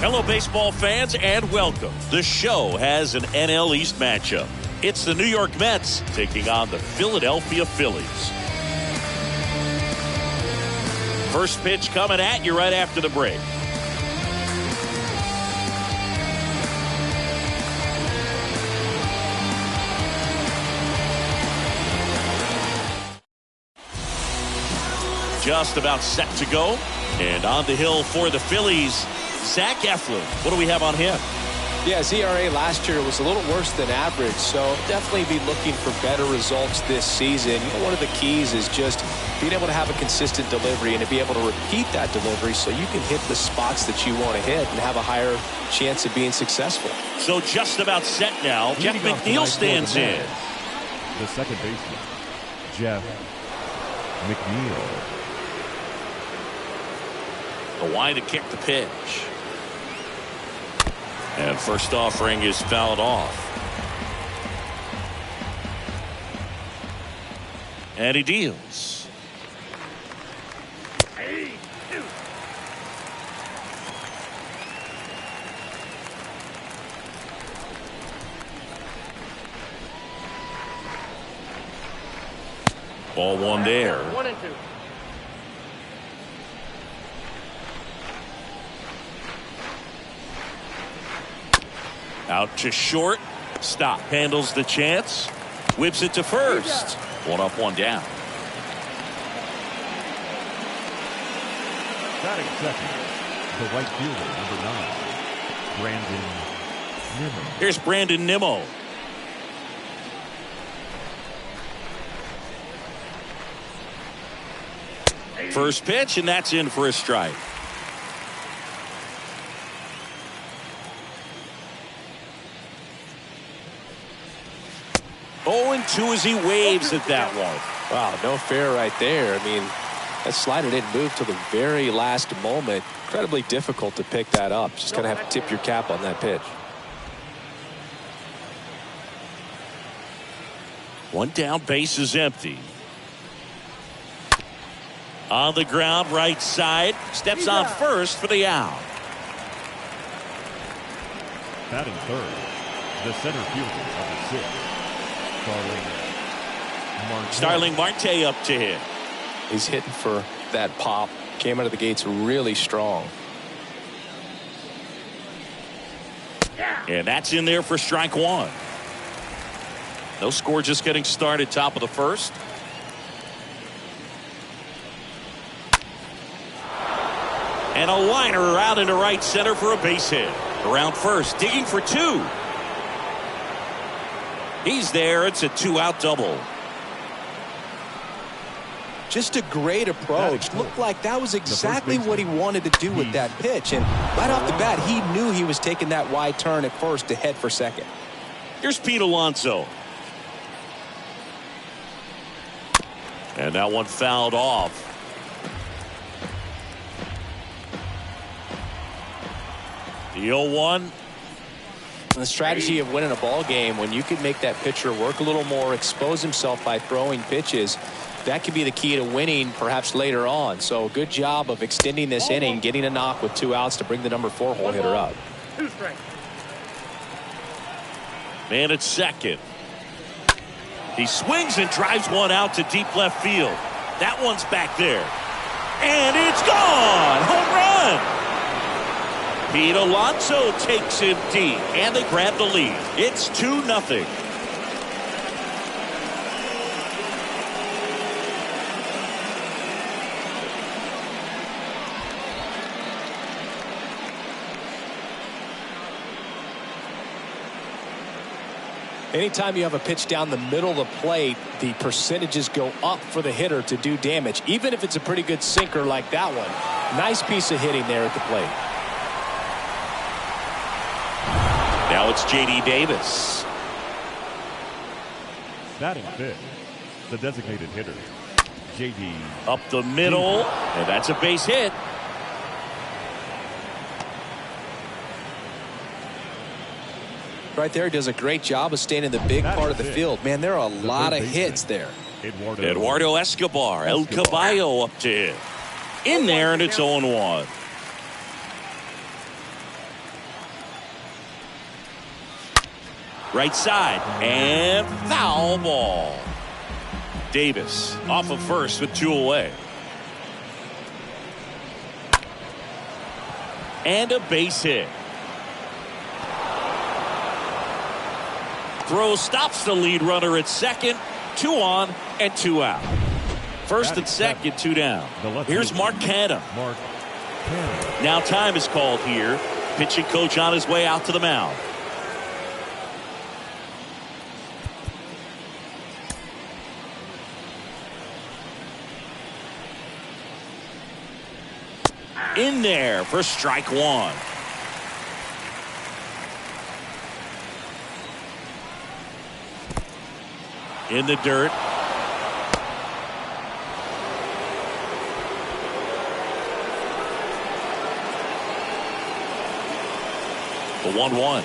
Hello, baseball fans, and welcome. The show has an NL East matchup. It's the New York Mets taking on the Philadelphia Phillies. First pitch coming at you right after the break. just about set to go. And on the hill for the Phillies, Zach Eflin. What do we have on him? Yeah, his ERA last year was a little worse than average, so definitely be looking for better results this season. You know, one of the keys is just being able to have a consistent delivery and to be able to repeat that delivery so you can hit the spots that you want to hit and have a higher chance of being successful. So just about set now. Jeff McNeil stands in. The second baseman, Jeff McNeil. The wide to kick the pitch. And first offering is fouled off. And he deals. Ball one there. 1-2. Out to short. Stop. Handles the chance. Whips it to first. One up, one down. Batting second, the right fielder, number 9, Brandon Nimmo. Here's Brandon Nimmo. First pitch, and that's in for a strike. Oh, and 2 as he waves at that one. Wow, no fair right there. I mean, that slider didn't move till the very last moment. Incredibly difficult to pick that up. Just going to have to tip your cap on that pitch. One down, base is empty. On the ground, right side. Steps on first for the out. Batting third, the center fielder of the 6th, Starling Marte up to hit. He's hitting for that pop. Came out of the gates really strong. And that's in there for strike one. No score, just getting started, top of the first. And a liner out into right center for a base hit. Around first, digging for 2. He's there. It's a 2-out double. Just a great approach. Looked like that was exactly what he wanted to do with that pitch. And right off the bat, he knew he was taking that wide turn at first to head for second. Here's Pete Alonso. And that one fouled off. The 0-1. The strategy of winning a ball game, when you can make that pitcher work a little more, expose himself by throwing pitches, that could be the key to winning perhaps later on. So good job of extending this inning, getting a knock with 2 outs to bring the number 4 hole hitter up. 2 strikes. Man at second. He swings and drives one out to deep left field. That one's back there. And it's gone! Home run! Pete Alonso takes him deep, and they grab the lead. It's 2-0. Anytime you have a pitch down the middle of the plate, the percentages go up for the hitter to do damage, even if it's a pretty good sinker like that one. Nice piece of hitting there at the plate. Now it's J.D. Davis. batting fifth, the designated hitter, J.D. Up the middle, and that's a base hit. Right there, he does a great job of staying in the big part of the field. Man, there are a lot of hits there. Eduardo Escobar, El Caballo up to hit. In there, and it's 0-1. Right side, and foul ball. Davis off of first with 2 away. And a base hit. Throw stops the lead runner at second. 2 on and 2 out. First and second, 2 down. Here's Mark Canham. Now time is called here. Pitching coach on his way out to the mound. In there for strike 1. In the dirt. The 1-1.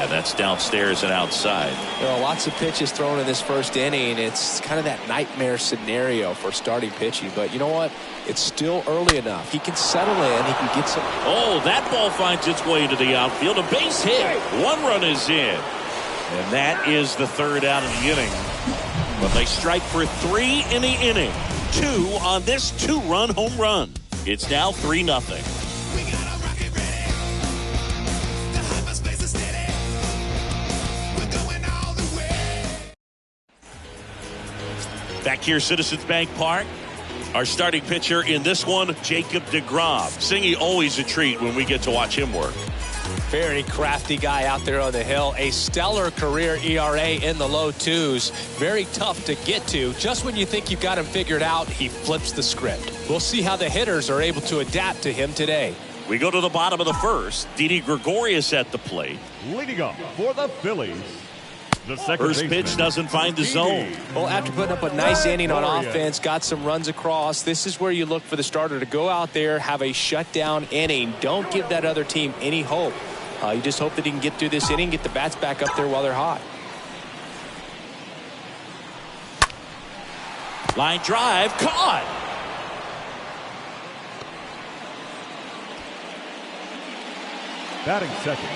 And that's downstairs and outside. Lots of pitches thrown in this first inning. It's kind of that nightmare scenario for starting pitching. But you know what? It's still early enough. He can settle in. He can get some. Oh, that ball finds its way into the outfield. A base hit. 1 run is in. And that is the 3rd out of the inning. But they strike for 3 in the inning. 2 on this 2-run home run. It's now 3-0. Back here, Citizens Bank Park. Our starting pitcher in this one, Jacob Degrom. Singy, always a treat when we get to watch him work. Very crafty guy out there on the hill. A stellar career ERA in the low 2s. Very tough to get to. Just when you think you've got him figured out, he flips the script. We'll see how the hitters are able to adapt to him today. We go to the bottom of the first. Didi Gregorius at the plate. Leading up for the Phillies. First pitch doesn't find the zone. Well, after putting up a nice inning on offense, got some runs across, this is where you look for the starter to go out there, have a shutdown inning. Don't give that other team any hope. You just hope that he can get through this inning, get the bats back up there while they're hot. Line drive, caught. Batting second,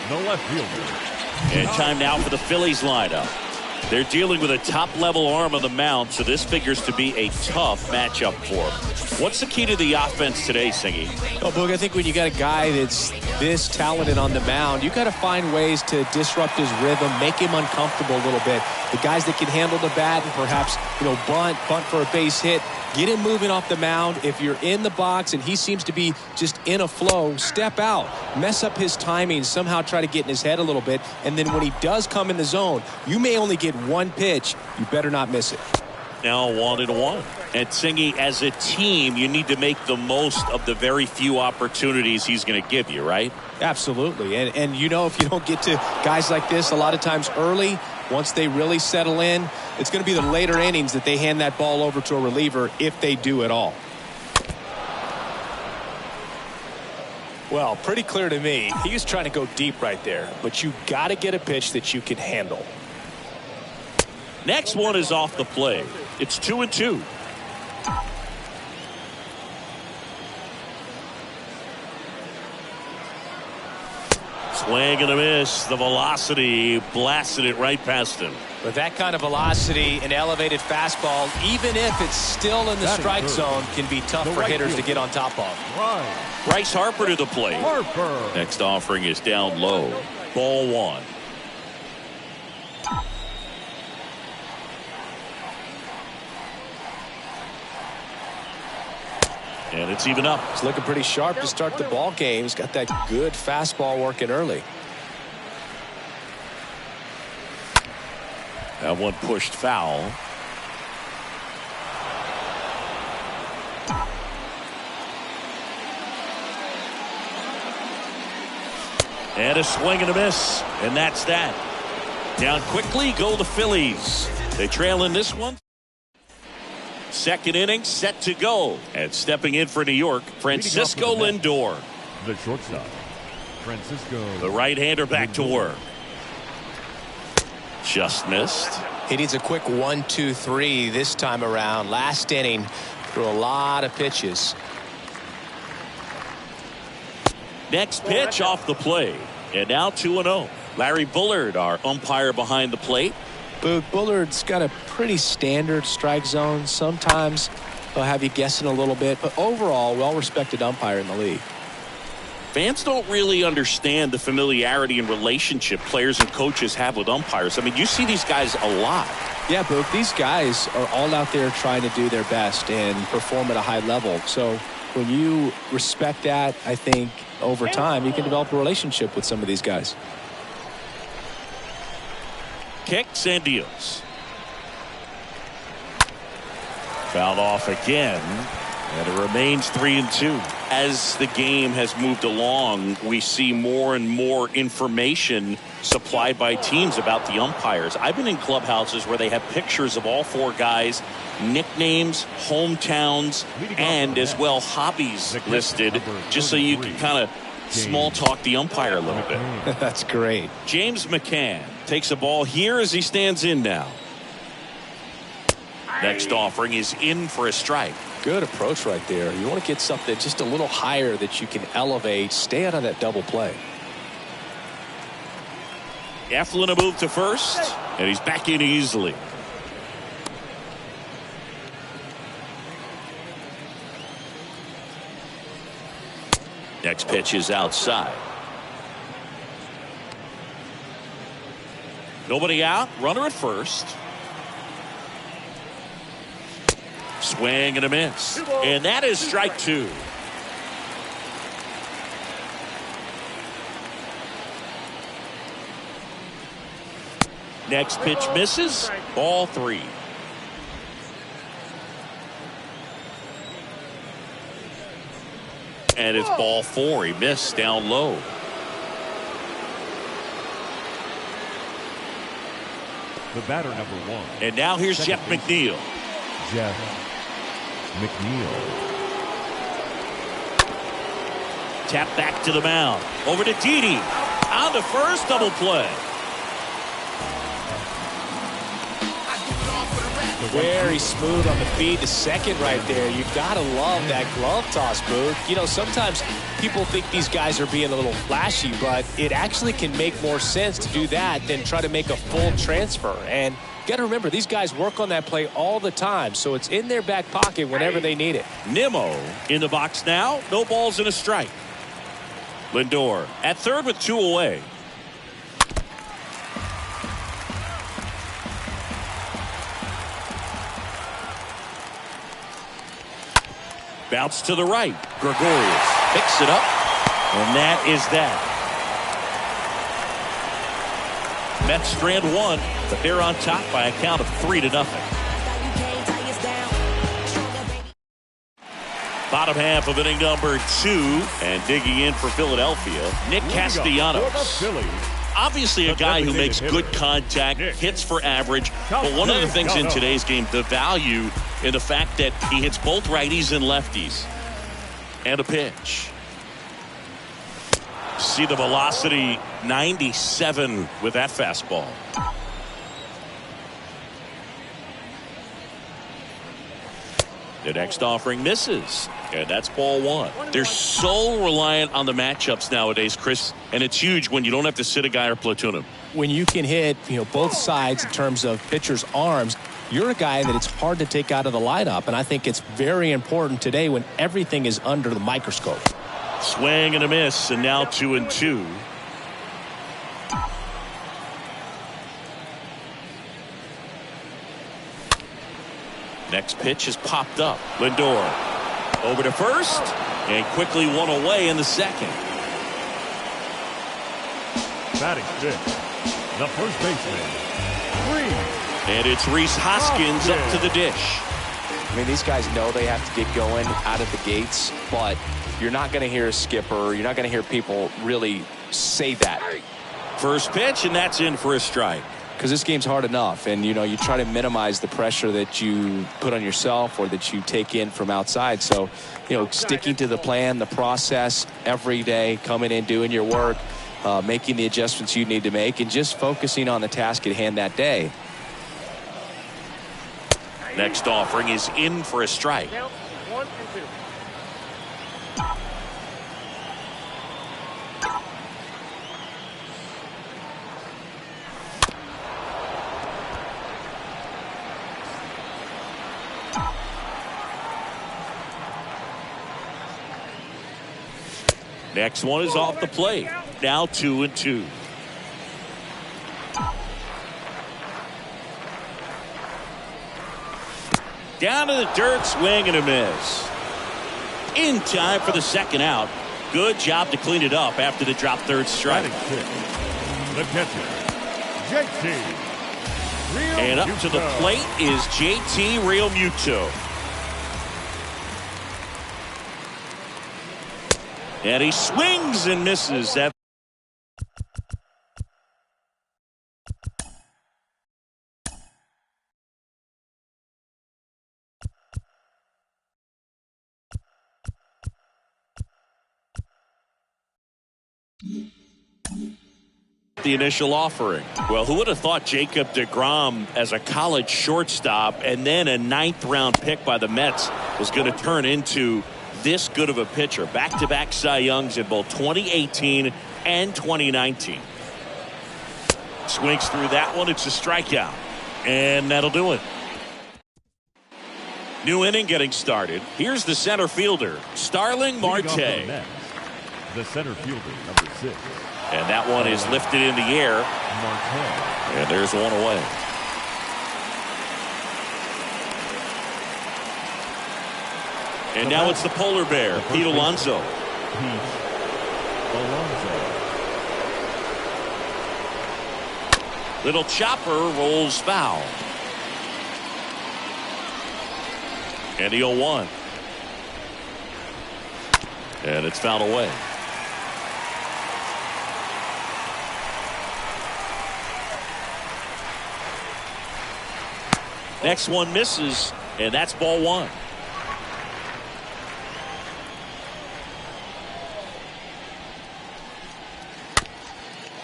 the left fielder. And time now for the Phillies lineup. They're dealing with a top-level arm on the mound, so this figures to be a tough matchup for them. What's the key to the offense today, Singy? Oh, Boog, I think when you got a guy that's this talented on the mound, you got to find ways to disrupt his rhythm, make him uncomfortable a little bit. The guys that can handle the bat and perhaps, bunt for a base hit, get him moving off the mound. If you're in the box and he seems to be just in a flow, step out, mess up his timing, somehow try to get in his head a little bit. And then when he does come in the zone, you may only get one pitch. You better not miss it. Now 1-1. And Singy, as a team, you need to make the most of the very few opportunities he's going to give you, right? Absolutely. And if you don't get to guys like this a lot of times early, once they really settle in, it's going to be the later innings that they hand that ball over to a reliever if they do at all. Well, pretty clear to me. He was trying to go deep right there, but you got to get a pitch that you can handle. Next one is off the play. It's 2-2. Swing and a miss. The velocity blasted it right past him. With that kind of velocity, an elevated fastball, even if it's still in the strike zone, can be tough for hitters to get on top of. Bryce Harper to the plate. Next offering is down low. Ball 1. And it's even up. It's looking pretty sharp to start the ball game. He's got that good fastball working early. That one pushed foul. And a swing and a miss. And that's that. Down quickly go the Phillies. They trail in this one. Second inning set to go. And stepping in for New York, Francisco Lindor. The shortstop, Francisco. The right-hander back to work. Just missed. He needs a quick 1-2-3 this time around. Last inning, threw a lot of pitches. Next pitch off the play. And now 2-0. Larry Bullard, our umpire behind the plate. Bullard's got a pretty standard strike zone. Sometimes he'll have you guessing a little bit, but overall, well-respected umpire in the league. Fans don't really understand the familiarity and relationship players and coaches have with umpires. I mean, you see these guys a lot. Yeah, Boog, these guys are all out there trying to do their best and perform at a high level. So when you respect that, I think over time you can develop a relationship with some of these guys. Kicks and deals. Fouled off again, and it remains 3-2. As the game has moved along, we see more and more information supplied by teams about the umpires. I've been in clubhouses where they have pictures of all four guys, nicknames, hometowns, and as well hobbies listed, just so you can kind of small talk the umpire a little bit. That's great. James McCann takes a ball here as he stands in now. Next offering is in for a strike. Good approach right there. You want to get something just a little higher that you can elevate. Stay out of that double play. Eflin a move to first, and he's back in easily. Next pitch is outside. Nobody out, runner at first. Swing and a miss. And that is strike two. Next pitch misses. Ball three. And it's ball four. He missed down low. The batter, number one. And now here's Jeff McNeil. Jeff McNeil. Tap back to the mound. Over to Didi. On the first, double play. Very smooth on the feed to second right there. You gotta love that glove toss, Boog. You know, sometimes people think these guys are being a little flashy, but it actually can make more sense to do that than try to make a full transfer. And you gotta remember, these guys work on that play all the time, so it's in their back pocket whenever they need it. Nimmo in the box now. No balls and a strike. Lindor at third with two away. Bounce to the right. Gregorius picks it up, and that is that. Mets strand one, but they're on top by a count of 3-0. Bottom half of inning number two, and digging in for Philadelphia, Nick Castellanos. Obviously a guy who makes good contact, hits for average, but one of the things in today's game, the value in the fact that he hits both righties and lefties. And a pitch. See the velocity, 97 with that fastball. The next offering misses, and that's ball one. They're so reliant on the matchups nowadays, Chris, and it's huge when you don't have to sit a guy or platoon him. When you can hit, both sides in terms of pitchers' arms, you're a guy that it's hard to take out of the lineup, and I think it's very important today when everything is under the microscope. Swing and a miss, and now 2-2. Next pitch is popped up. Lindor over to first, and quickly one away in the second. Batting fifth, the first baseman, Reese. And it's Reese Hoskins up to the dish. I mean, these guys know they have to get going out of the gates, but you're not going to hear a skipper. You're not going to hear people really say that. First pitch, and that's in for a strike. Because this game's hard enough, and you try to minimize the pressure that you put on yourself or that you take in from outside. So, sticking to the plan, the process every day, coming in, doing your work, making the adjustments you need to make, and just focusing on the task at hand that day. Next offering is in for a strike. 1-2. Next one is off the plate. Now 2-2. Down to the dirt, swing and a miss. In time for the second out. Good job to clean it up after the drop third strike. The catcher, JT. And up to the plate is JT Realmuto. And he swings and misses. That the initial offering. Well, who would have thought Jacob Degrom as a college shortstop and then a 9th round pick by the Mets was going to turn into this good of a pitcher. Back-to-back Cy Youngs in both 2018 and 2019. Swings through that one. It's a strikeout. And that'll do it. New inning getting started. Here's the center fielder, Starling Marte. The center fielder, number 6. And that one is lifted in the air. Marte. And there's one away. And now it's the polar bear, Pete Alonso. Little chopper rolls foul. And the 0-1. And it's fouled away. Next one misses, and that's ball 1.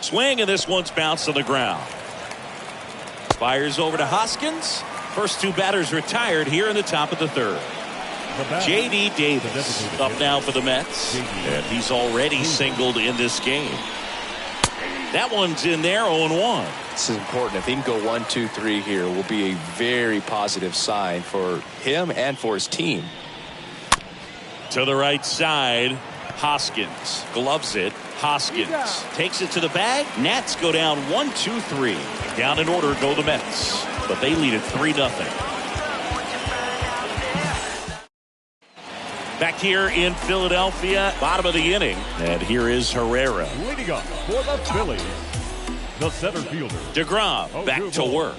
Swing, and this one's bounced on the ground. Fires over to Hoskins. First 2 batters retired here in the top of the 3rd. J.D. Davis up now for the Mets, and he's already singled in this game. That one's in there, 0-1. This is important. If he can go 1, 2, 3 here, will be a very positive sign for him and for his team. To the right side, Hoskins gloves it. Hoskins takes it to the bag. Nats go down 1, 2, 3. Down in order go the Mets, but they lead it 3-0. Back here in Philadelphia, bottom of the inning, and here is Herrera. Leading up for the Phillies, the center fielder, Degrom back to work.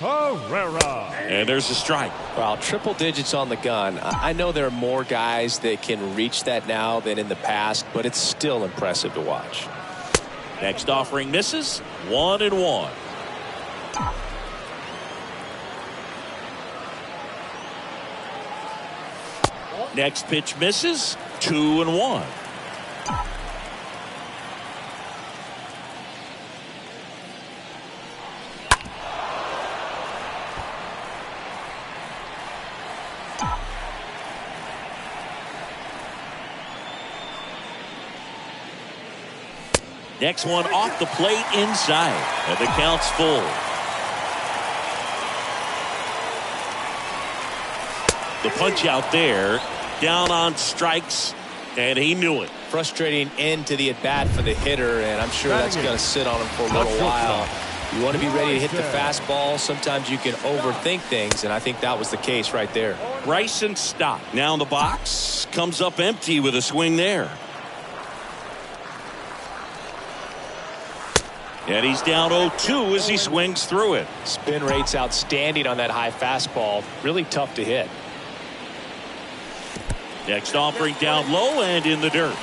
Herrera. And there's a strike. Well, triple digits on the gun. I know there are more guys that can reach that now than in the past, but it's still impressive to watch. Next offering misses. 1-1. Next pitch misses. 2-1. Next one off the plate inside, and the count's full. The punch out there, down on strikes, and he knew it. Frustrating end to the at-bat for the hitter, and I'm sure that's going to sit on him for a little while. You want to be ready to hit the fastball. Sometimes you can overthink things, and I think that was the case right there. Bryson Stott now in the box, comes up empty with a swing there. And he's down 0-2 as he swings through it. Spin rate's outstanding on that high fastball. Really tough to hit. Next offering down low and in the dirt.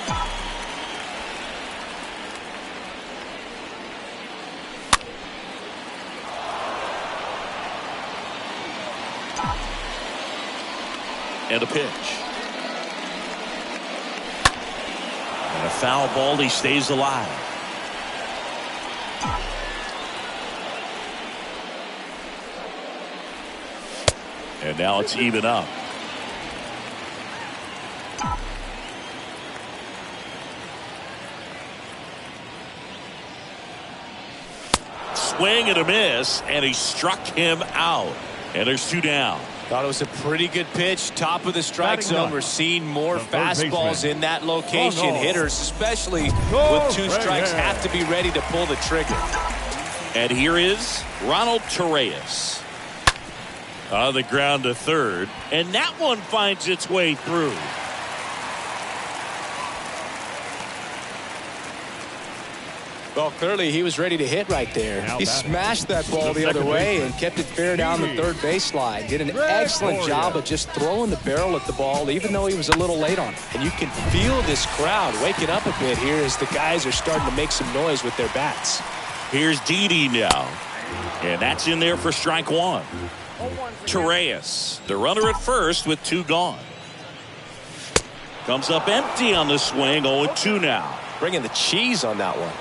And a pitch. And a foul ball. He stays alive. And now it's even up. Swing and a miss, and he struck him out. And there's 2 down. Thought it was a pretty good pitch. Top of the strike zone. We're seeing more fastballs in that location. Hitters, especially with 2 strikes, have to be ready to pull the trigger. And here is Ronald Torreyes. On the ground to third, and that one finds its way through. Well, clearly he was ready to hit right there. He smashed that ball the other way and kept it fair down the third baseline. Did an excellent job of just throwing the barrel at the ball, even though he was a little late on it. And you can feel this crowd waking up a bit here as the guys are starting to make some noise with their bats. Here's Didi now, and that's in there for strike one. Torreyes, the runner at first with 2 gone. Comes up empty on the swing, 0-2 now. Bringing the cheese on that one.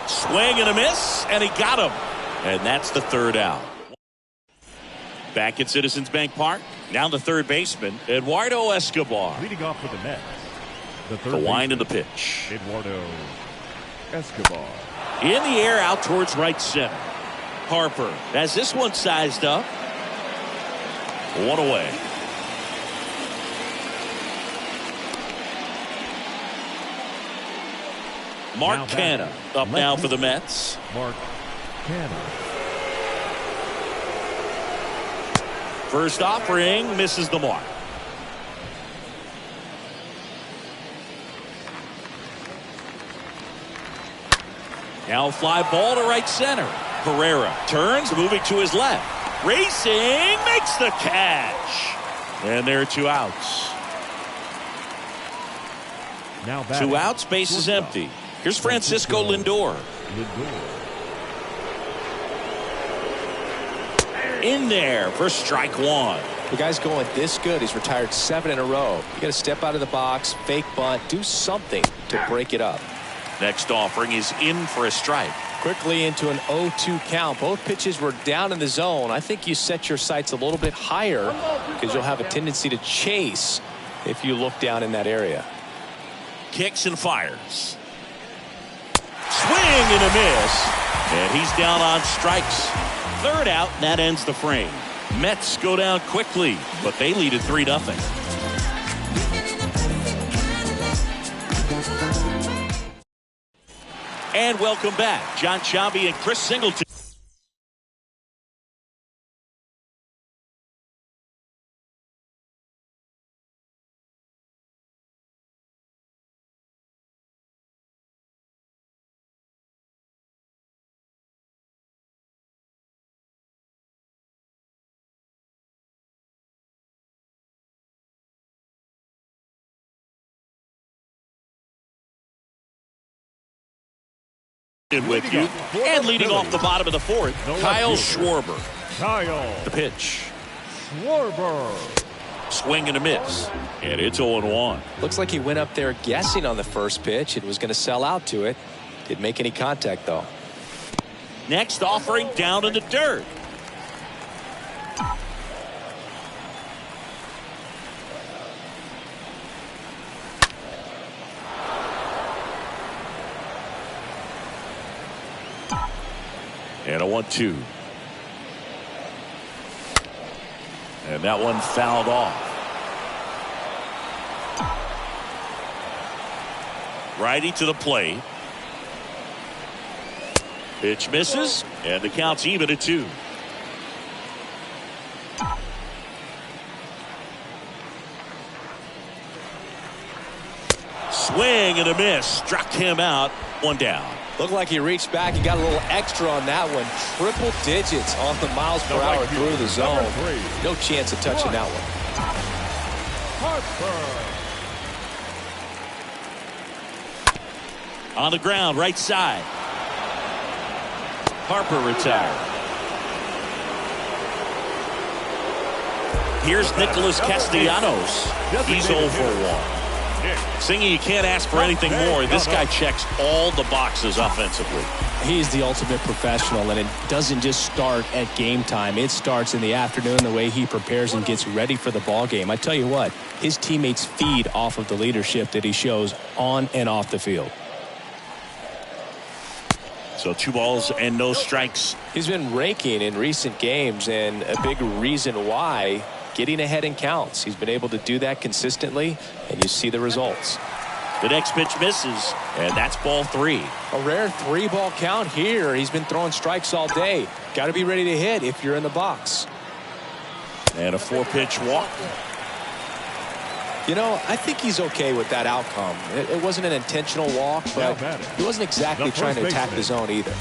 Swing and a miss, and he got him. And that's the third out. Back at Citizens Bank Park, now the third baseman, Eduardo Escobar. Leading off for the Mets, The wind of the pitch. Eduardo Escobar. In the air, out towards right center. Harper has this one sized up. 1 away. Mark Canha up now for the Mets. Mark Canha. First offering misses the mark. Now a fly ball to right center. Herrera turns, moving to his left. Racing, makes the catch. And there are 2 outs. Now 2 outs, base is empty. Here's Francisco Lindor. In there for strike one. The guy's going this good. He's retired 7 in a row. You got to step out of the box, fake bunt, do something to break it up. Next offering is in for a strike. Quickly into an 0-2 count. Both pitches were down in the zone. I think you set your sights a little bit higher because you'll have a tendency to chase if you look down in that area. Kicks and fires. Swing and a miss. And he's down on strikes. Third out, and that ends the frame. Mets go down quickly, but they lead at 3-0. And welcome back. John Sciambi and Chris Singleton. With you and leading off the bottom of the fourth, Kyle Schwarber. The pitch. Schwarber. Swing and a miss, and it's 0-1. Looks like he went up there guessing on the first pitch and was going to sell out to it. Didn't make any contact though. Next offering down in the dirt. And a 1-2. And that one fouled off. Righty to the plate. Pitch misses, and the count's even at 2. Swing and a miss. Struck him out. 1 down. Looked like he reached back and got a little extra on that one. Triple digits on the miles per hour through the zone. No chance of touching that one. On the ground, right side. Harper retired. Here's Nicholas Castellanos. He's 0 for 1. Singy, you can't ask for anything more. This guy checks all the boxes offensively. He's the ultimate professional, and it doesn't just start at game time. It starts in the afternoon, the way he prepares and gets ready for the ball game. I tell you what, his teammates feed off of the leadership that he shows on and off the field. So 2 balls and no strikes. He's been raking in recent games, and a big reason why, getting ahead in counts. He's been able to do that consistently, and you see the results. The next pitch misses, and that's ball 3. A rare 3-ball count here. He's been throwing strikes all day. Got to be ready to hit if you're in the box. And a 4-pitch walk. You know, I think he's okay with that outcome. It wasn't an intentional walk, but he wasn't exactly trying to attack the zone either.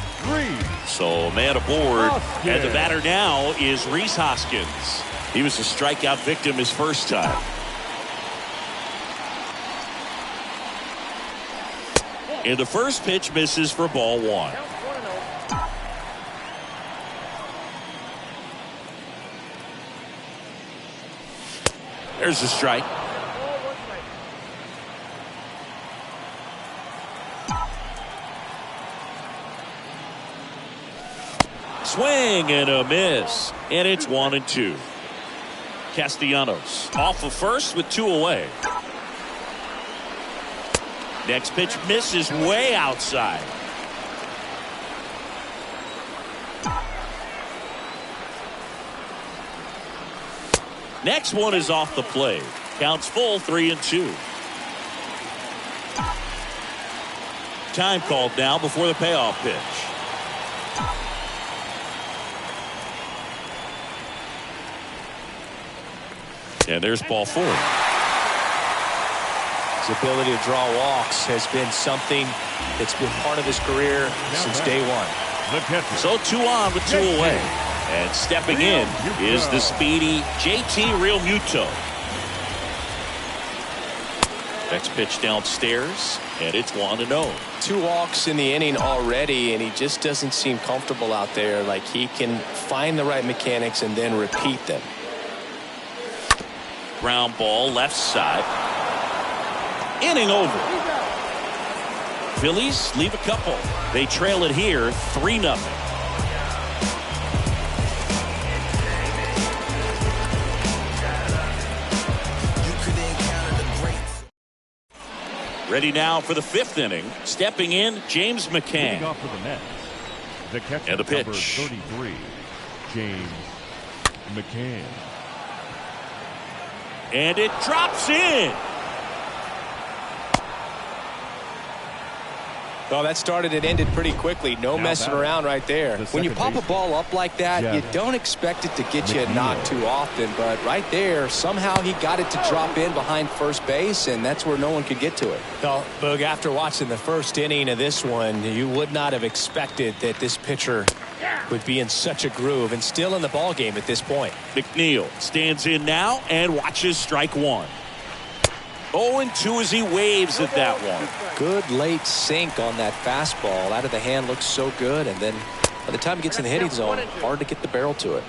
So man aboard, and the batter now is Rhys Hoskins. He was a strikeout victim his first time. And the first pitch misses for ball 1. There's the strike. Swing and a miss, and it's 1-2. Castellanos off of first with 2 away. Next pitch misses way outside. Next one is off the plate. Counts full, 3-2. Time called now before the payoff pitch. And there's ball 4. His ability to draw walks has been something that's been part of his career since day one. So 2 on with 2 away. And stepping in is the speedy JT Realmuto. Next pitch downstairs, and it's 1-0. 2 walks in the inning already, and he just doesn't seem comfortable out there. Like he can find the right mechanics and then repeat them. Ground ball left side. Inning over. Phillies leave a couple. They trail it here 3-0. Ready now for the 5th inning. Stepping in, James McCann. Off for the Mets, the catcher, and the pitch. number 33, James McCann. And it drops in. Well, that started and ended pretty quickly. No messing around right there. When you pop a ball up like that, you don't expect it to get you a knock too often. But right there, somehow he got it to drop in behind first base, and that's where no one could get to it. Well, Boog, after watching the first inning of this one, you would not have expected that this pitcher would be in such a groove and still in the ball game at this point. McNeil stands in now and watches strike 1. 0-2 as he waves at that one. Good late sink on that fastball. Out of the hand looks so good, and then by the time it gets in the hitting zone, hard to get the barrel to it.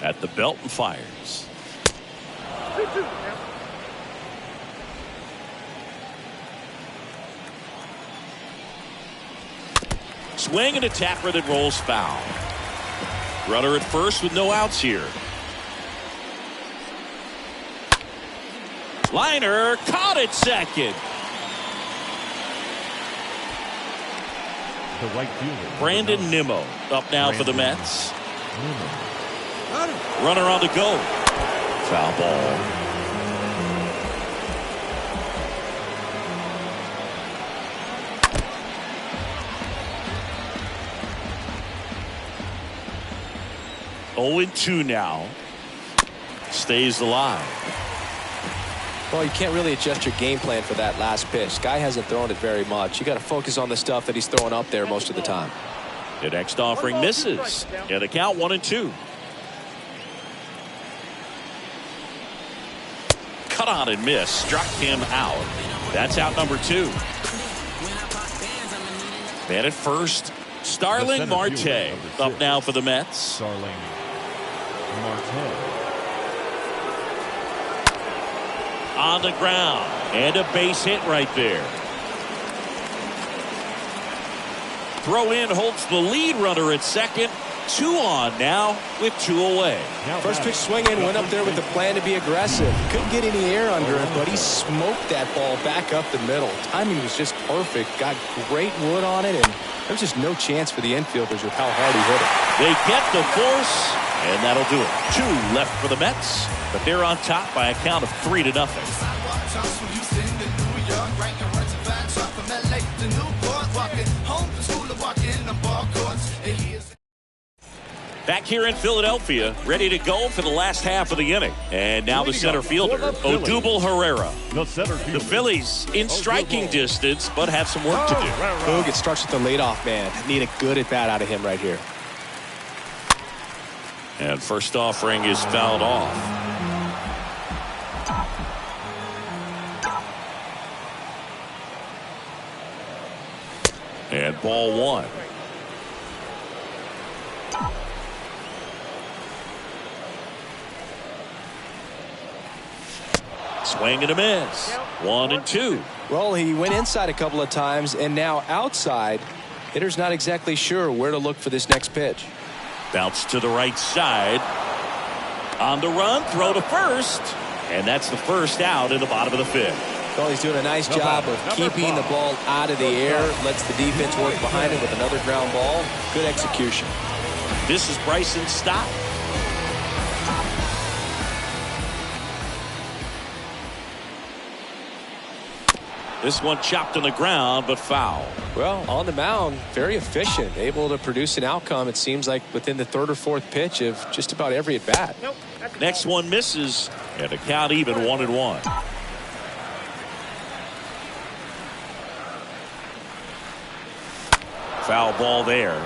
At the belt and fires. Swing and a tapper that rolls foul. Runner at first with no outs here. Liner caught at second. The right fielder, Brandon Nimmo up now for the Mets. Runner on the go. Foul ball. Oh, 0-2 now. Stays alive. Well, you can't really adjust your game plan for that last pitch. Guy hasn't thrown it very much. You got to focus on the stuff that he's throwing up there most of the time. The next offering misses. And the count 1-2. Cut on and miss. Struck him out. That's out number 2. Man at first, Starling Marte up now for the Mets. Starling Marte. On the ground, and a base hit right there. Throw in holds the lead runner at second. 2 on now with 2 away. First pitch swinging, went up there with the plan to be aggressive. Couldn't get any air under it, but he smoked that ball back up the middle. Timing was just perfect. Got great wood on it, and there's just no chance for the infielders with how hard he hit it. They get the force, And that'll do it. 2 left for the Mets, but they're on top by a count of 3-0. Back here in Philadelphia, ready to go for the last half of the inning. And now the center fielder, Odubel Herrera. The Phillies in striking distance, but have some work to do. Boog, it starts with the leadoff man. Need a good at-bat out of him right here. And first offering is fouled off. And ball 1. Swing and a miss. 1-2. Well, he went inside a couple of times, and now outside. Hitter's not exactly sure where to look for this next pitch. Bounce to the right side. On the run, throw to first. And that's the first out in the bottom of the 5th. Well, he's doing a nice job of keeping the ball out of the air. Lets the defense work behind it with another ground ball. Good execution. This is Bryson's stop. This one chopped on the ground, but foul. Well, on the mound, very efficient, able to produce an outcome, it seems like, within the 3rd or 4th pitch of just about every at-bat. Next one misses, and the count even 1-1. Foul ball there.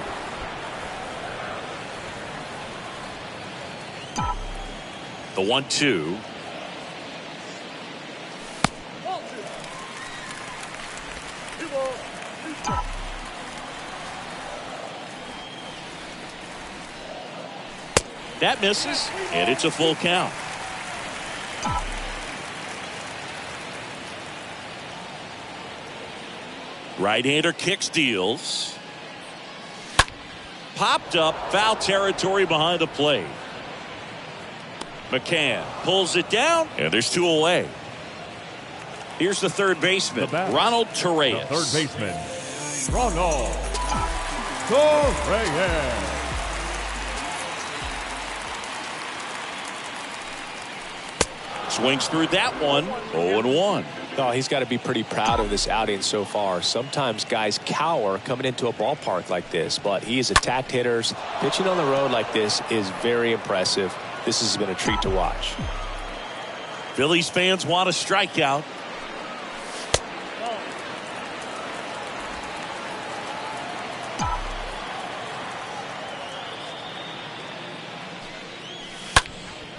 The 1-2. That misses, and it's a full count. Right-hander kicks, deals. Popped up, foul territory behind the plate. McCann pulls it down, and there's 2 away. Here's the third baseman, Ronald Torreyes. The third baseman, Ronald Torreyes. Swings through that one, 0-1. Oh, he's got to be pretty proud of this outing so far. Sometimes guys cower coming into a ballpark like this, but he has attacked hitters. Pitching on the road like this is very impressive. This has been a treat to watch. Phillies fans want a strikeout.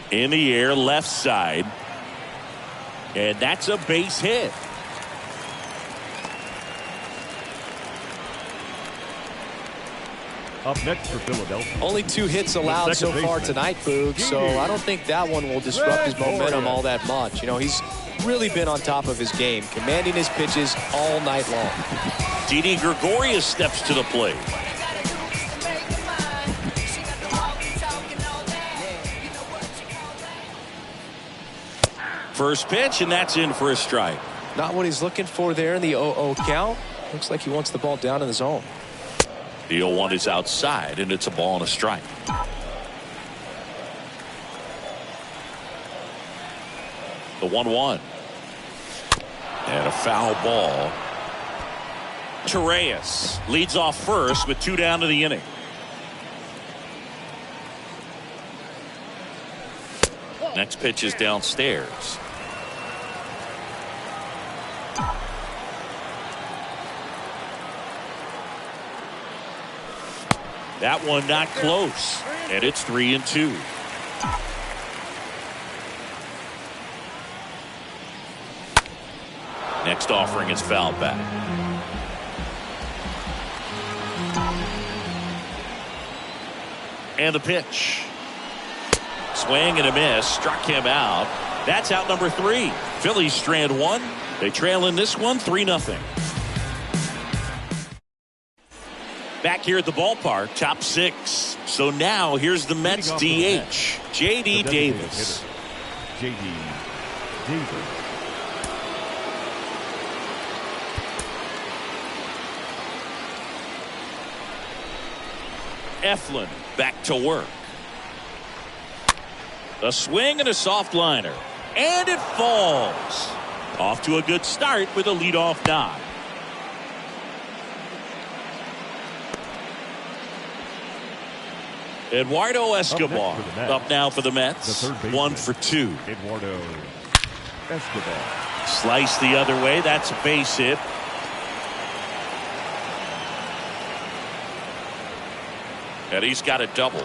In the air, left side. And that's a base hit. Up next for Philadelphia. Only 2 hits allowed so far tonight, Boog, so I don't think that one will disrupt his momentum all that much. You know, he's really been on top of his game, commanding his pitches all night long. Didi Gregorius steps to the plate. First pitch, and that's in for a strike. Not what he's looking for there in the 0-0 count. Looks like he wants the ball down in the zone. The 0-1 is outside, and it's a ball and a strike. The 1-1. And a foul ball. Torreyes leads off first with 2 down to the inning. Next pitch is downstairs. That one not close, and it's 3-2. Next offering is fouled back. And the pitch. Swing and a miss, struck him out. That's out number 3. Phillies strand 1. They trail in this one 3-0. Back here at the ballpark, top 6. So now here's the Mets DH, J.D. Davis. J.D. Davis. Eflin back to work. A swing and a soft liner. And it falls. Off to a good start with a leadoff knock. Eduardo Escobar up now for the Mets. 1 for 2. Eduardo Escobar. Slice the other way. That's a base hit. And he's got a double.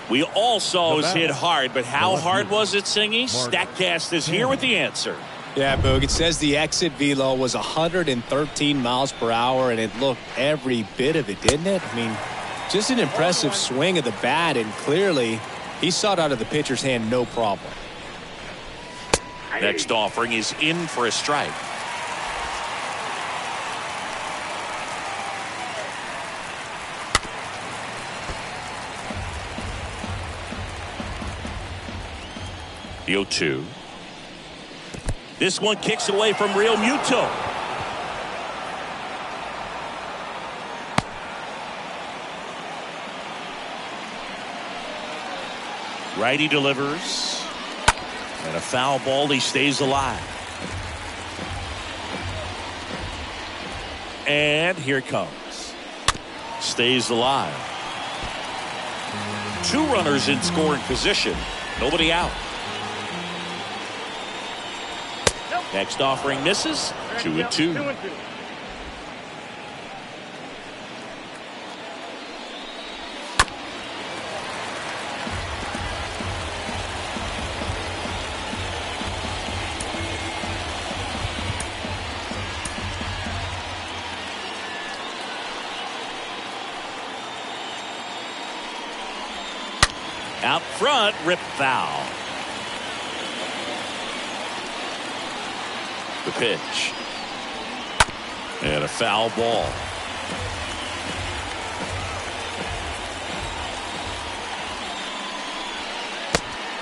We all saw it was hit hard, but how hard was it, Singy? Statcast is here with the answer. Yeah, Boog, it says the exit velo was 113 miles per hour, and it looked every bit of it, didn't it? I mean, just an impressive swing of the bat, and clearly he saw it out of the pitcher's hand no problem. Next offering is in for a strike. The 0-2. This one kicks away from Real Muto. Righty delivers. And a foul ball. He stays alive. And here it comes. Stays alive. 2 runners in scoring position. Nobody out. Next offering misses. 2-2. Out front, rip foul. The pitch. And a foul ball.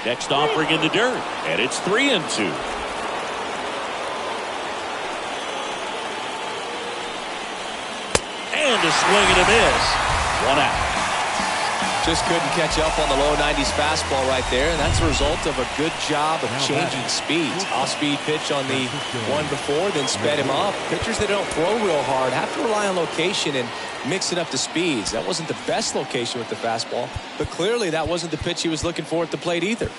Next offering in the dirt. And it's 3-2. And a swing and a miss. 1 out. Just couldn't catch up on the low 90s fastball right there, and that's a result of a good job of changing speeds. Off-speed pitch on the one before, then sped him up. Pitchers that don't throw real hard have to rely on location and mix it up to speeds. That wasn't the best location with the fastball, but clearly that wasn't the pitch he was looking for at the plate either.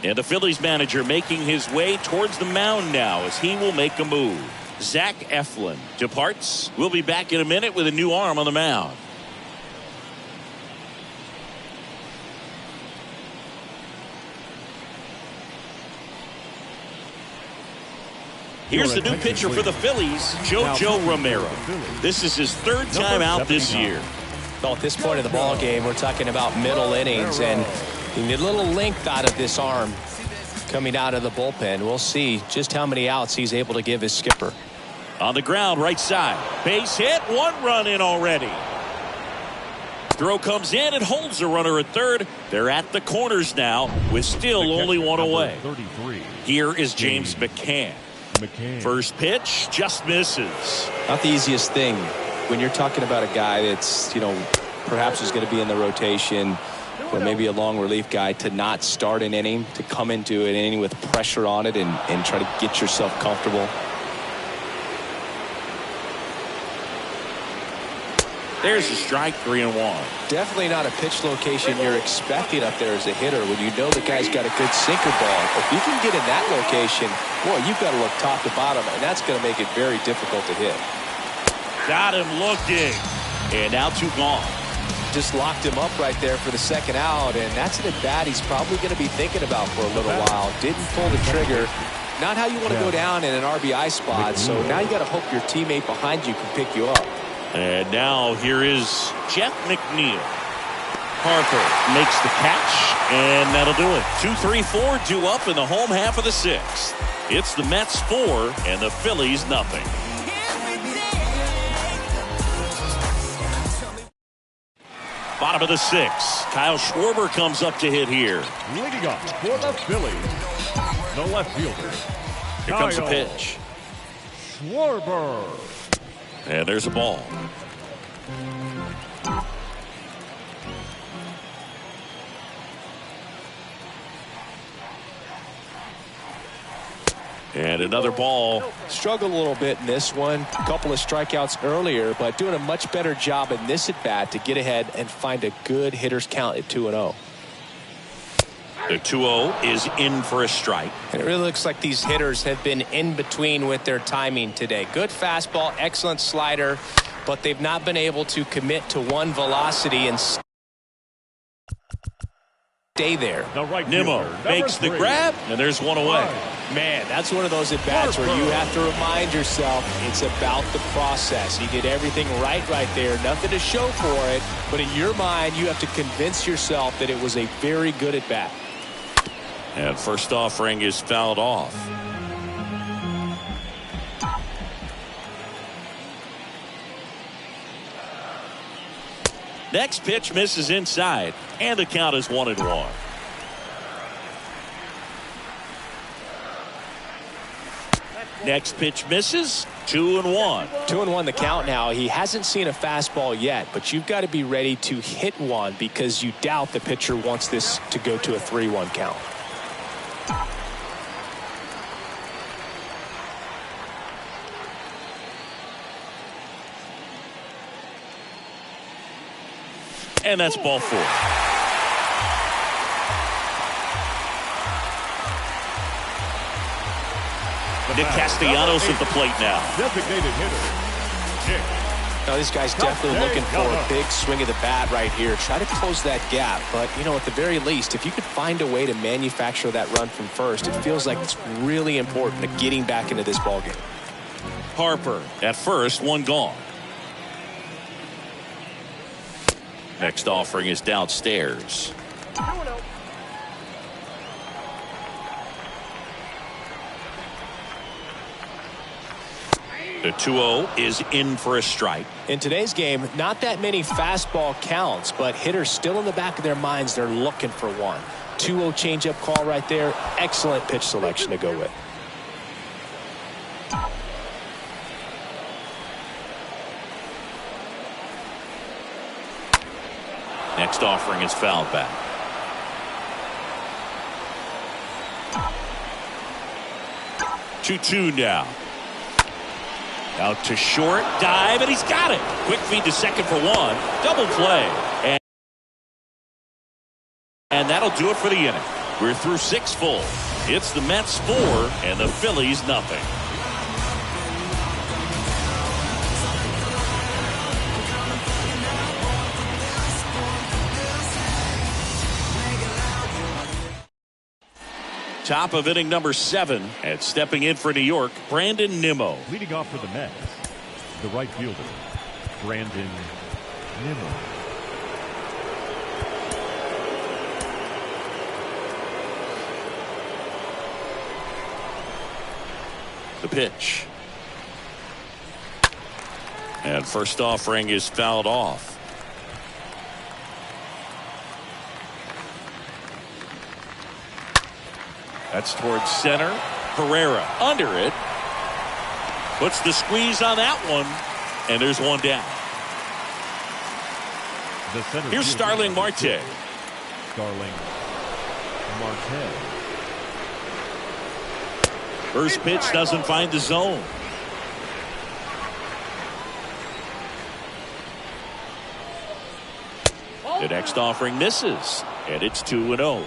And the Phillies manager making his way towards the mound now as he will make a move. Zach Eflin departs. We'll be back in a minute with a new arm on the mound. Here's the new pitcher for the Phillies, Jojo Romero. This is his 3rd time out this year. Well, at this point of the ball game, we're talking about middle innings, and you need a little length out of this arm coming out of the bullpen. We'll see just how many outs he's able to give his skipper. On the ground, right side. Base hit, 1 run in already. Throw comes in and holds the runner at third. They're at the corners now with still only 1 away. 33. Here is James McCann. First pitch just misses. Not the easiest thing when you're talking about a guy that's, perhaps is going to be in the rotation, or maybe a long relief guy, to not start an inning, to come into an inning with pressure on it and try to get yourself comfortable. There's a strike, 3-1. Definitely not a pitch location you're expecting up there as a hitter when you know the guy's got a good sinker ball. If you can get in that location, boy, you've got to look top to bottom, and that's going to make it very difficult to hit. Got him looking. And now 2 gone. Just locked him up right there for the 2nd out, and that's an at-bat he's probably going to be thinking about for a little while. Didn't pull the trigger. Not how you want to go down in an RBI spot, so now you got to hope your teammate behind you can pick you up. And now here is Jeff McNeil. Harper makes the catch, and that'll do it. 2-3-4 due up in the home half of the 6th. It's the Mets 4 and the Phillies nothing. Bottom of the 6th. Kyle Schwarber comes up to hit here. Leading up for the Phillies, the left fielder. Here comes a pitch. Schwarber. And there's a ball. And another ball. Struggled a little bit in this one. A couple of strikeouts earlier, but doing a much better job in this at bat to get ahead and find a good hitter's count at 2-0. The 2-0 is in for a strike. And it really looks like these hitters have been in between with their timing today. Good fastball, excellent slider, but they've not been able to commit to one velocity and stay there. Nimmo makes the grab, and there's one away. Man, that's one of those at-bats where you have to remind yourself it's about the process. He did everything right there. Nothing to show for it, but in your mind, you have to convince yourself that it was a very good at-bat. And first offering is fouled off. Next pitch misses inside, and the count is 1-1. Next pitch misses, 2-1. 2-1 the count now. He hasn't seen a fastball yet, but you've got to be ready to hit one because you doubt the pitcher wants this to go to a 3-1 count. And that's ball 4. Nick Castellanos at the plate now. Designated hitter. Now, these guys definitely looking for a big swing of the bat right here. Try to close that gap. But, you know, at the very least, if you could find a way to manufacture that run from first, it feels like it's really important to getting back into this ballgame. Harper at first, one gone. Next offering is downstairs. The 2-0 is in for a strike. In today's game, not that many fastball counts, but hitters still in the back of their minds, they're looking for one. 2-0 changeup call right there. Excellent pitch selection to go with. Next offering is fouled back. Two now. Out to short, dive, and he's got it. Quick feed to second for one. Double play. And that'll do it for the inning. We're through 6 full. It's the Mets 4 and the Phillies nothing. Top of inning number 7, and stepping in for New York, Brandon Nimmo. Leading off for the Mets, the right fielder, Brandon Nimmo. The pitch. And first offering is fouled off. That's towards center. Herrera under it. Puts the squeeze on that one. And there's one down. Here's Starling Marte. Starling Marte. First pitch doesn't find the zone. The next offering misses. And it's 2-0.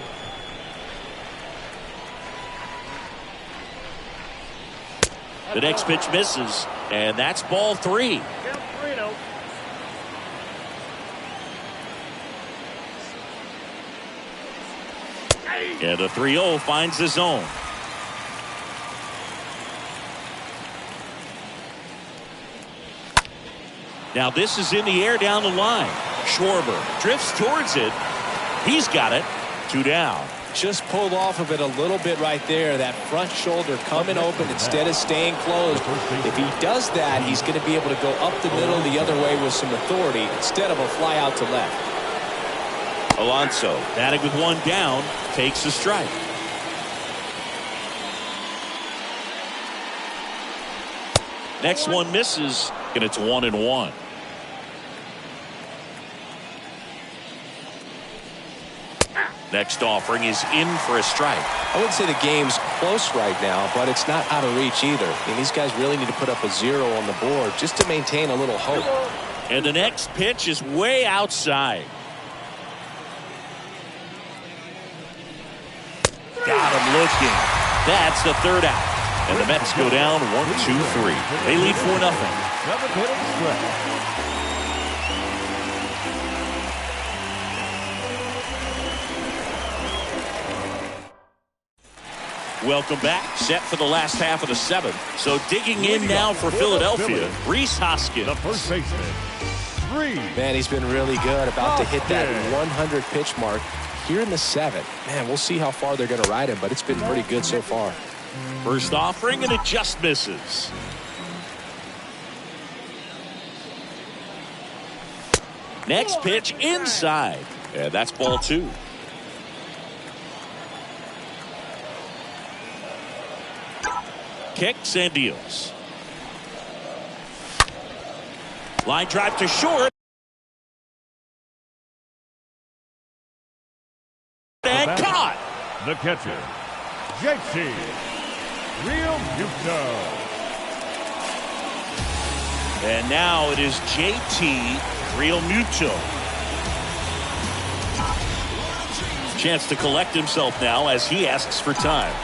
The next pitch misses, and that's ball 3. And the 3-0 finds the zone. Now this is in the air down the line. Schwarber drifts towards it. He's got it. 2 down. Just pulled off of it a little bit right there. That front shoulder coming open instead of staying closed. If he does that, he's going to be able to go up the middle the other way with some authority instead of a fly out to left. Alonso batting with 1 down, takes a strike. Next one misses, and it's 1-1. Next offering is in for a strike. I wouldn't say the game's close right now, but it's not out of reach either. And these guys really need to put up a 0 on the board just to maintain a little hope. And the next pitch is way outside. Got him looking. That's the third out. And the Mets go down 1-2-3. They lead 4-0. Welcome back. Set for the last half of the 7th. So digging in now for Philadelphia, Rhys Hoskins. The first baseman, Man, he's been really good. About to hit that 100 pitch mark here in the 7th. Man, we'll see how far they're going to ride him, but it's been pretty good so far. First offering, and it just misses. Next pitch inside. Yeah, that's ball 2. Kicks and deals. Line drive to short. And caught. The catcher, JT Realmuto. And now it is JT Realmuto. Chance to collect himself now as he asks for time.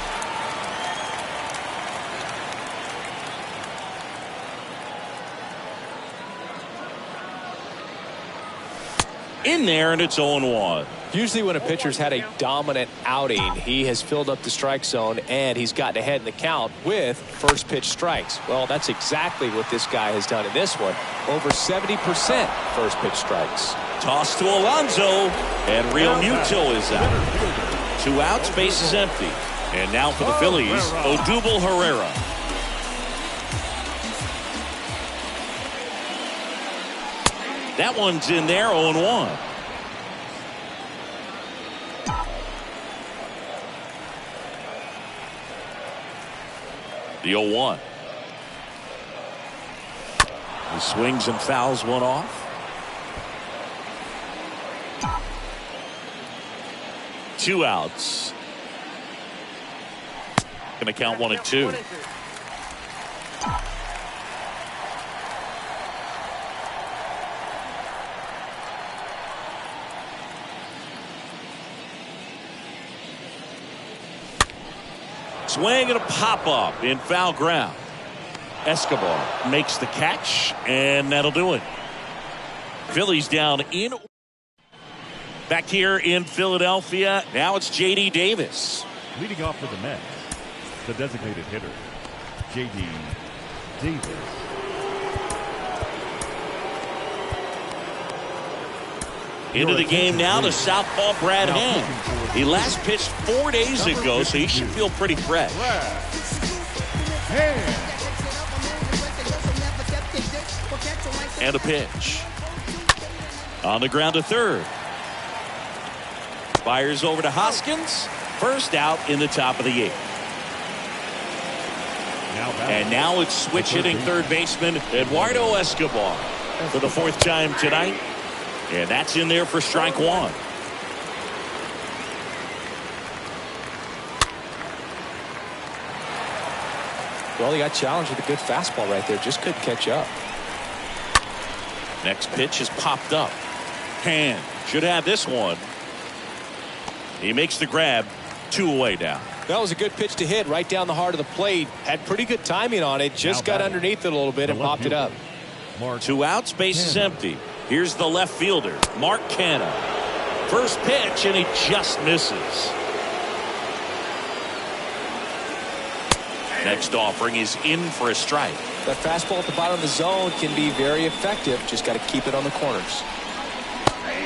In there, and it's 0-1. Usually when a pitcher's had a dominant outing, he has filled up the strike zone and he's gotten ahead in the count with first pitch strikes. Well, that's exactly what this guy has done in this one. Over 70% first pitch strikes. Toss to Alonso, and Realmuto is out. 2 outs, base is empty. And now for the Phillies, Odubel Herrera. That one's in there, 0-1. The 0-1. He swings and fouls one off. 2 outs. Going to count 1 and 2. Swing and a pop-up in foul ground. Escobar makes the catch, and that'll do it. Phillies down in. Back here in Philadelphia, now it's J.D. Davis. Leading off for the Mets, the designated hitter, J.D. Davis. Into the game now to southpaw Brad Hand. He last pitched 4 days ago, so he should feel pretty fresh. And a pitch. On the ground to third. Fires over to Hoskins. First out in the top of the 8th. And now it's switch hitting third baseman Eduardo Escobar for the 4th time tonight. And that's in there for strike 1. Well, he got challenged with a good fastball right there. Just couldn't catch up. Next pitch is popped up. Hand should have this one. He makes the grab. 2 away now. That was a good pitch to hit right down the heart of the plate. Had pretty good timing on it. Just got underneath it a little bit and popped it up. 2 outs, base is empty. Here's the left fielder, Mark Canha. First pitch, and he just misses. Next offering is in for a strike. That fastball at the bottom of the zone can be very effective. Just got to keep it on the corners.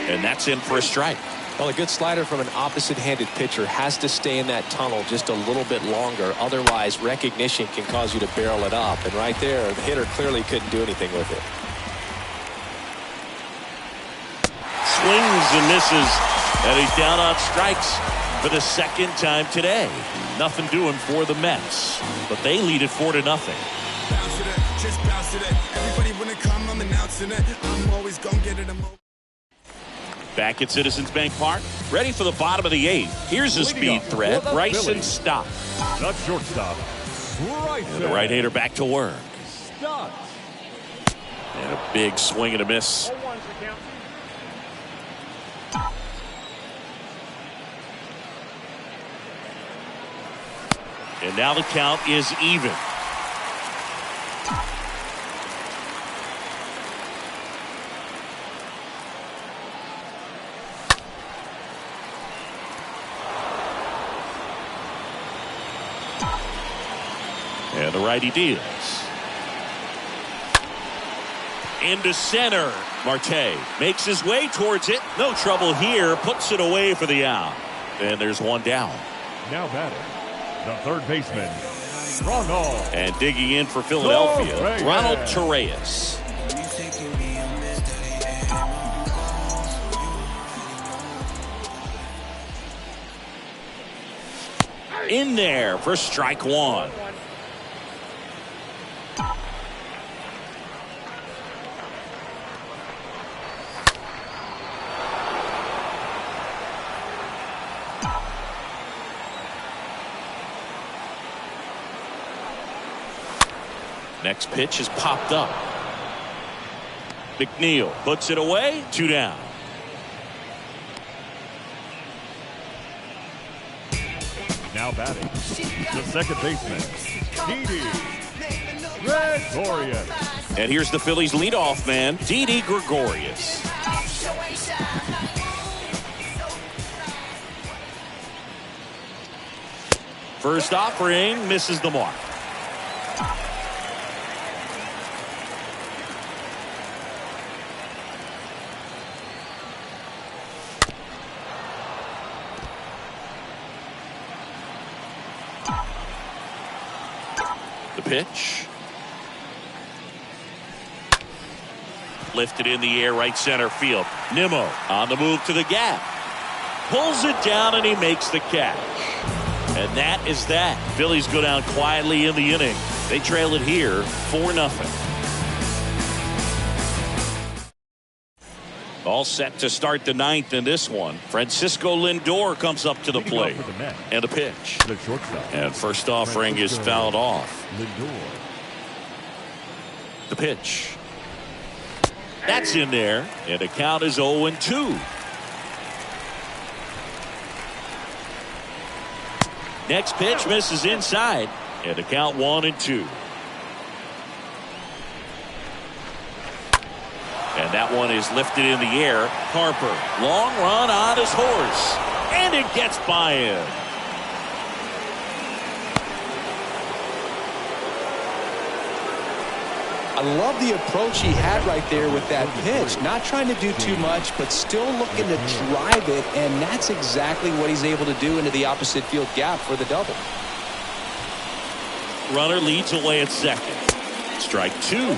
And that's in for a strike. Well, a good slider from an opposite-handed pitcher has to stay in that tunnel just a little bit longer. Otherwise, recognition can cause you to barrel it up. And right there, the hitter clearly couldn't do anything with it. Swings and misses, and he's down on strikes for the 2nd time today. Nothing doing for the Mets, but they lead it 4-0. Just bounce it. Everybody when it come, I'm announcing it. I'm always gonna get it. Back at Citizens Bank Park, ready for the bottom of the 8th. Here's a speed threat, Bryson Stott. The shortstop, And the right-hander back to work. Stott. And a big swing and a miss. And now the count is even. And the righty deals. Into center. Marte makes his way towards it. No trouble here. Puts it away for the out. And there's one down. Now batting, the third baseman, Ronald. And digging in for Philadelphia, Torreyes. Ronald Torreyes. In there for strike one. Next pitch is popped up. McNeil puts it away. 2 down. Now batting, the second baseman, Didi Gregorius. And here's the Phillies leadoff man, Didi Gregorius. First offering misses the mark. The pitch. Lifted in the air, right center field. Nimmo on the move to the gap. Pulls it down and he makes the catch. And that is that. Phillies go down quietly in the inning. They trail it here 4-0. All set to start the 9th in this one. Francisco Lindor comes up to the plate. And a pitch. The shortstop. And first offering is fouled off. Lindor. The pitch. That's in there. And the count is 0-2. Next pitch misses inside. And the count 1-2. And that one is lifted in the air. Harper, long run on his horse. And it gets by him. I love the approach he had right there with that pitch. Not trying to do too much, but still looking to drive it. And that's exactly what he's able to do into the opposite field gap for the double. Runner leads away at second. Strike 2.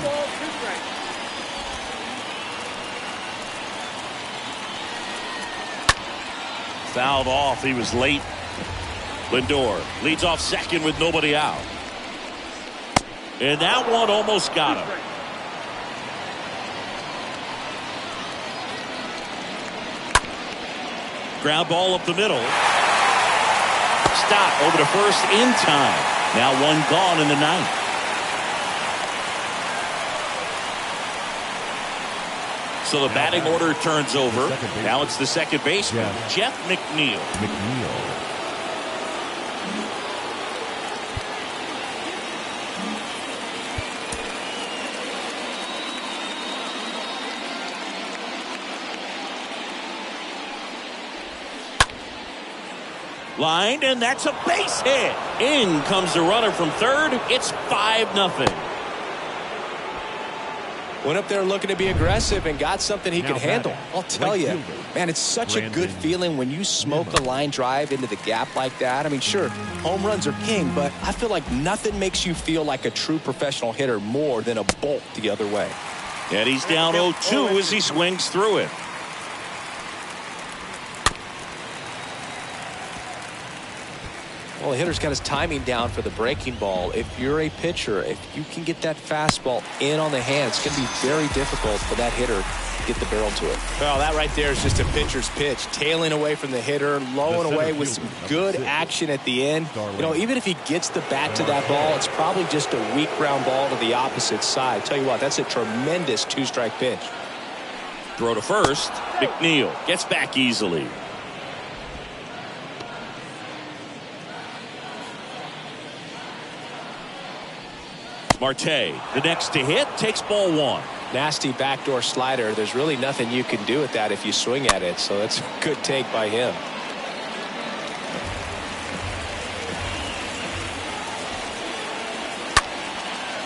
Fouled off. He was late. Lindor leads off second with nobody out. And that one almost got him. Ground ball up the middle. Stop over to first in time. Now one gone in the 9th. So the batting order turns over. Now it's the second baseman, Jeff McNeil. Lined, and that's a base hit. In comes the runner from third. It's 5-0. Went up there looking to be aggressive and got something he could handle. I'll tell you, man, it's such a good feeling when you smoke a line drive into the gap like that. I mean, sure, home runs are king, but I feel like nothing makes you feel like a true professional hitter more than a bolt the other way. And he's down 0-2 as he swings through it. Well, the hitter's got his timing down for the breaking ball. If you're a pitcher, if you can get that fastball in on the hand, it's going to be very difficult for that hitter to get the barrel to it. Well, that right there is just a pitcher's pitch. Tailing away from the hitter, low and away with some good action at the end. You know, even if he gets the bat to that ball, it's probably just a weak ground ball to the opposite side. Tell you what, that's a tremendous two-strike pitch. Throw to first. McNeil gets back easily. Marte, the next to hit, takes ball one. Nasty backdoor slider. There's really nothing you can do with that if you swing at it, so that's a good take by him.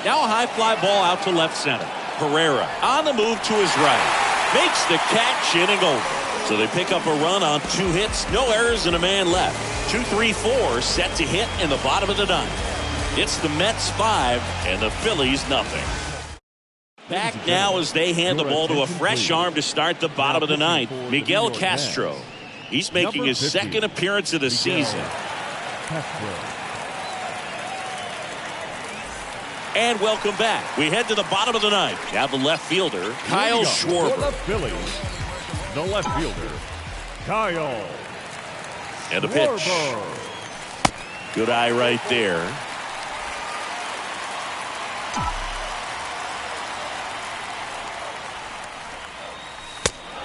Now a high fly ball out to left center. Herrera on the move to his right. Makes the catch, inning over. So they pick up a run on 2 hits, no errors, and a man left. 2-3-4 set to hit in the bottom of the 9th. It's the Mets 5 and the Phillies nothing. Back now as they hand the ball to a fresh arm to start the bottom of the 9th. Miguel Castro. He's making his second appearance of the season. And welcome back. We head to the bottom of the 9th. Now the left fielder, Kyle Schwarber. The Phillies, the left fielder, Kyle. And the pitch. Good eye right there.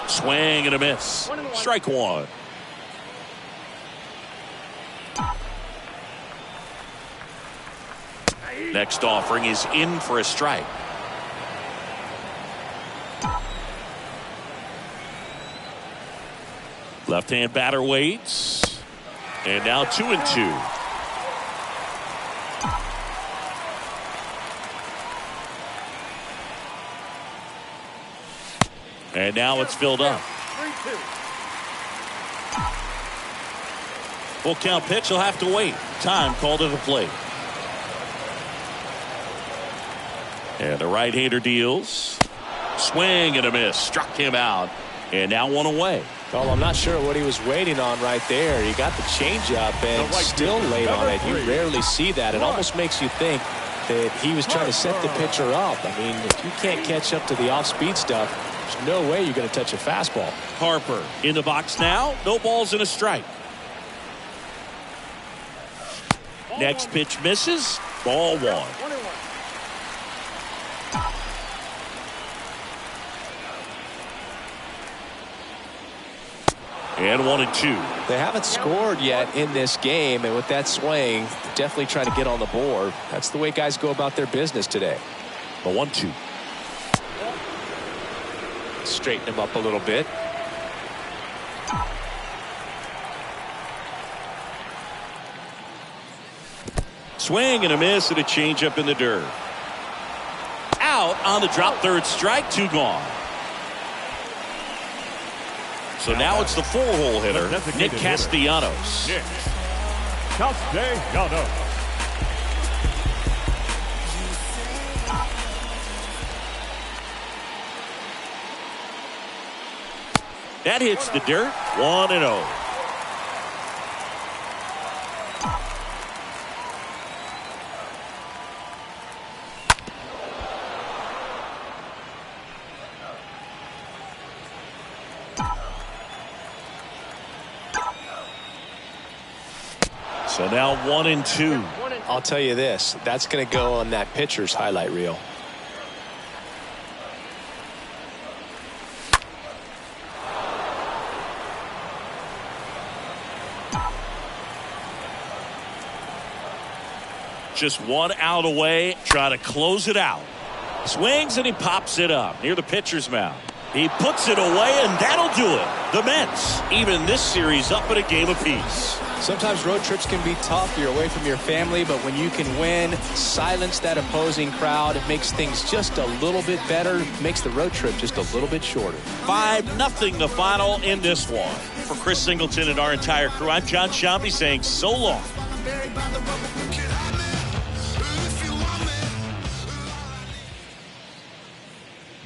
Swing and a miss. Strike one. Next offering is in for a strike. Left-hand batter waits. And now 2-2. And now it's filled up. Full count pitch. He'll have to wait. Time called to the plate. And the right-hander deals. Swing and a miss. Struck him out. And now one away. Well, I'm not sure what he was waiting on right there. He got the changeup and still late on it. You rarely see that. It almost makes you think that he was trying to set the pitcher up. I mean, if you can't catch up to the off-speed stuff, there's no way you're going to touch a fastball. Harper in the box now. No balls and a strike. Next pitch misses. Ball one. And 1-2. They haven't scored yet in this game, and with that swing, definitely trying to get on the board. That's the way guys go about their business today. The 1-2. Straighten him up a little bit. Swing and a miss and a changeup in the dirt. Out on the drop, third strike, 2 gone. So now it's the 4-hole hitter, Nick Castellanos. Nick Castellanos. That hits the dirt. 1-0. So now 1-2. I'll tell you this, that's going to go on that pitcher's highlight reel. Just 1 out away. Try to close it out. Swings and he pops it up near the pitcher's mound. He puts it away, and that'll do it. The Mets even this series up at a game apiece. Sometimes road trips can be tough. You're away from your family, but when you can win, silence that opposing crowd, it makes things just a little bit better, makes the road trip just a little bit shorter. 5-0 the final in this one. For Chris Singleton and our entire crew, I'm John Shambi saying so long.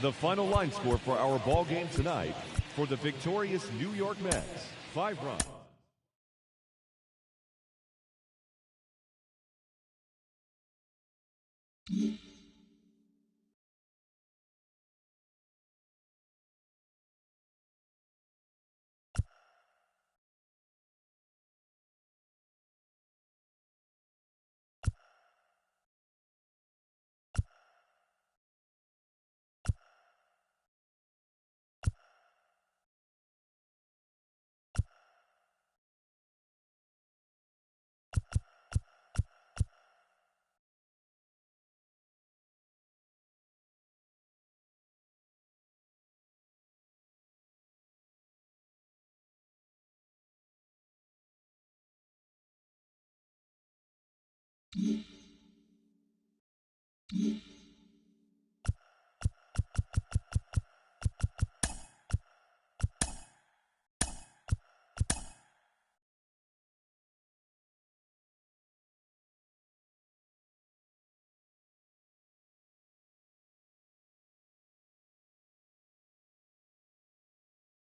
The final line score for our ball game tonight for the victorious New York Mets. 5 runs. Mm-hmm.